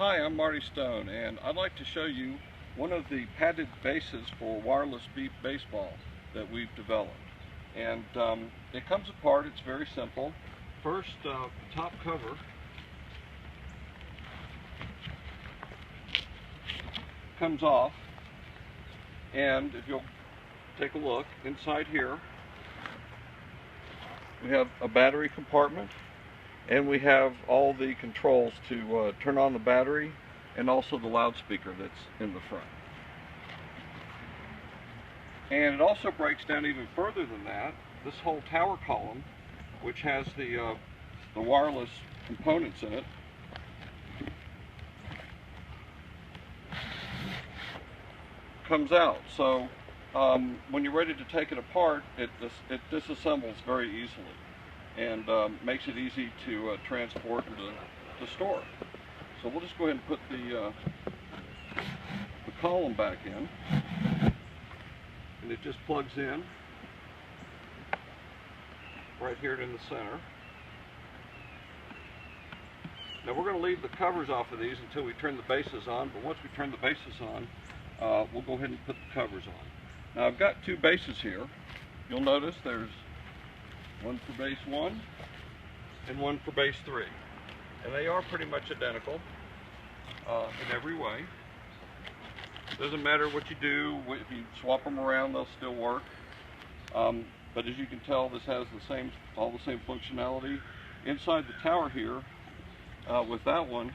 Hi, I'm Marty Stone, and I'd like to show you one of the padded bases for wireless beep baseball that we've developed. And it comes apart. It's very simple. First, the top cover comes off, and if you'll take a look inside here, we have a battery compartment, and we have all the controls to turn on the battery and also the loudspeaker that's in the front. And it also breaks down even further than that. This whole tower column, which has the wireless components in it, comes out. So when you're ready to take it apart, it disassembles very easily and makes it easy to transport and to store. So we'll just go ahead and put the column back in, and it just plugs in right here in the center. Now we're going to leave the covers off of these until we turn the bases on, but once we turn the bases on, we'll go ahead and put the covers on. Now I've got two bases here. You'll notice there's one for base 1 and one for base 3. And they are pretty much identical in every way. Doesn't matter what you do, if you swap them around, they'll still work. But as you can tell, this has all the same functionality. Inside the tower here, with that one,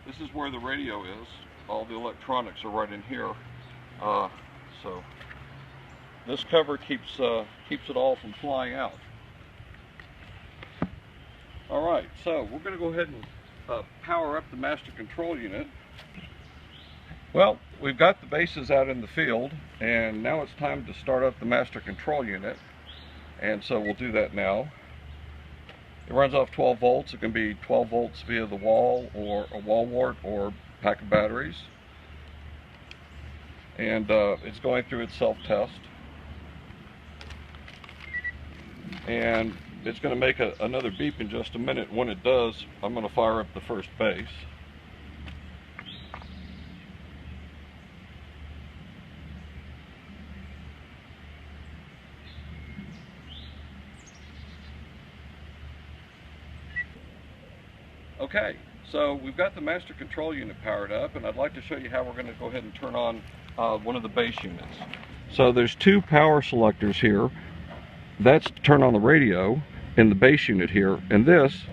this is where the radio is. All the electronics are right in here. So this cover keeps it all from flying out. Alright, so we're going to go ahead and power up the master control unit. Well, we've got the bases out in the field, and now it's time to start up the master control unit. And so we'll do that now. It runs off 12 volts. It can be 12 volts via the wall, or a wall wart, or pack of batteries. And it's going through its self-test. And it's going to make another beep in just a minute. When it does, I'm going to fire up the first base. Okay, so we've got the master control unit powered up, and I'd like to show you how we're going to go ahead and turn on one of the base units. So there's two power selectors here. That's to turn on the radio in the base unit here, and this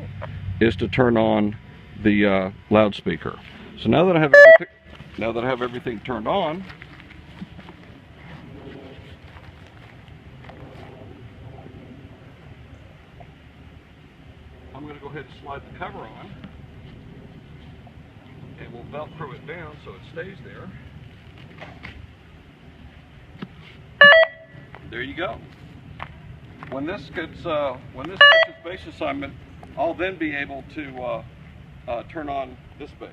is to turn on the loudspeaker. So now that I have everything turned on, I'm going to go ahead and slide the cover on, and we'll Velcro it down so it stays there. There you go. When this gets its base assignment, I'll then be able to turn on this base.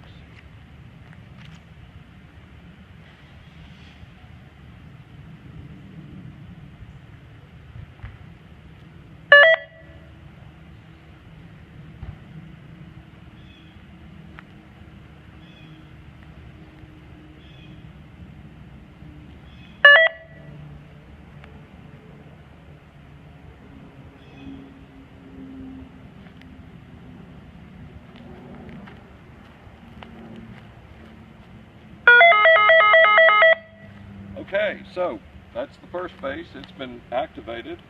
Okay, so that's the first base. It's been activated.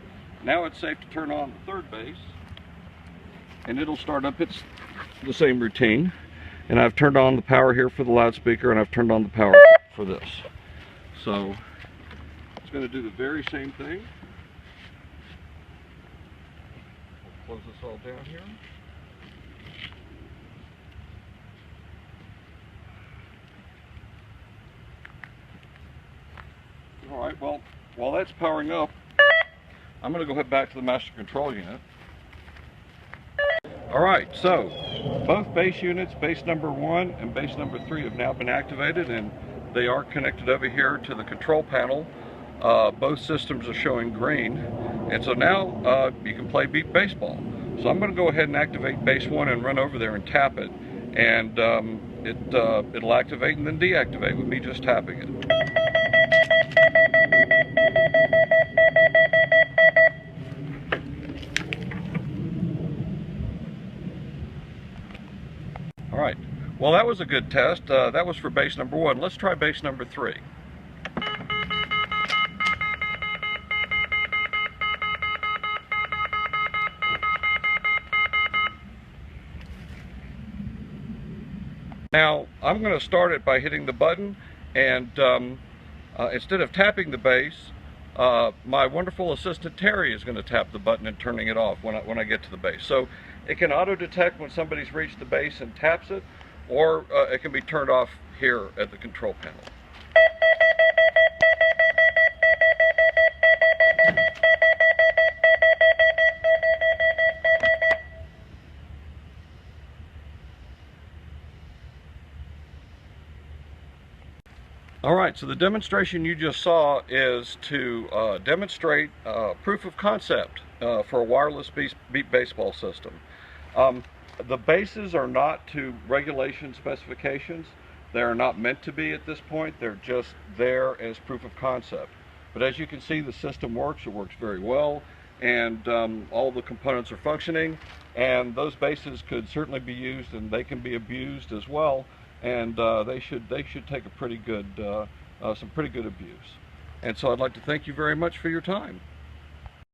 Now it's safe to turn on the third base, and it'll start up the same routine. And I've turned on the power here for the loudspeaker, and I've turned on the power for this. So it's going to do the very same thing. We'll close this all down here. Alright, well, while that's powering up, I'm going to go head back to the master control unit. Alright, so both base units, base number 1 and base number 3, have now been activated, and they are connected over here to the control panel. Both systems are showing green, and so now you can play beep baseball. So I'm going to go ahead and activate base 1 and run over there and tap it, and it'll activate and then deactivate with me just tapping it. All right, well, that was a good test. That was for base number 1. Let's try base number 3. Now, I'm going to start it by hitting the button, and instead of tapping the base, my wonderful assistant Terry is going to tap the button and turning it off when I get to the base. So it can auto-detect when somebody's reached the base and taps it, or it can be turned off here at the control panel. All right, so the demonstration you just saw is to demonstrate proof of concept for a wireless beep baseball system. The bases are not to regulation specifications. They are not meant to be at this point. They're just there as proof of concept. But as you can see, the system works. It works very well, and all the components are functioning. And those bases could certainly be used, and they can be abused as well. And they should take a pretty good some pretty good abuse. And so I'd like to thank you very much for your time.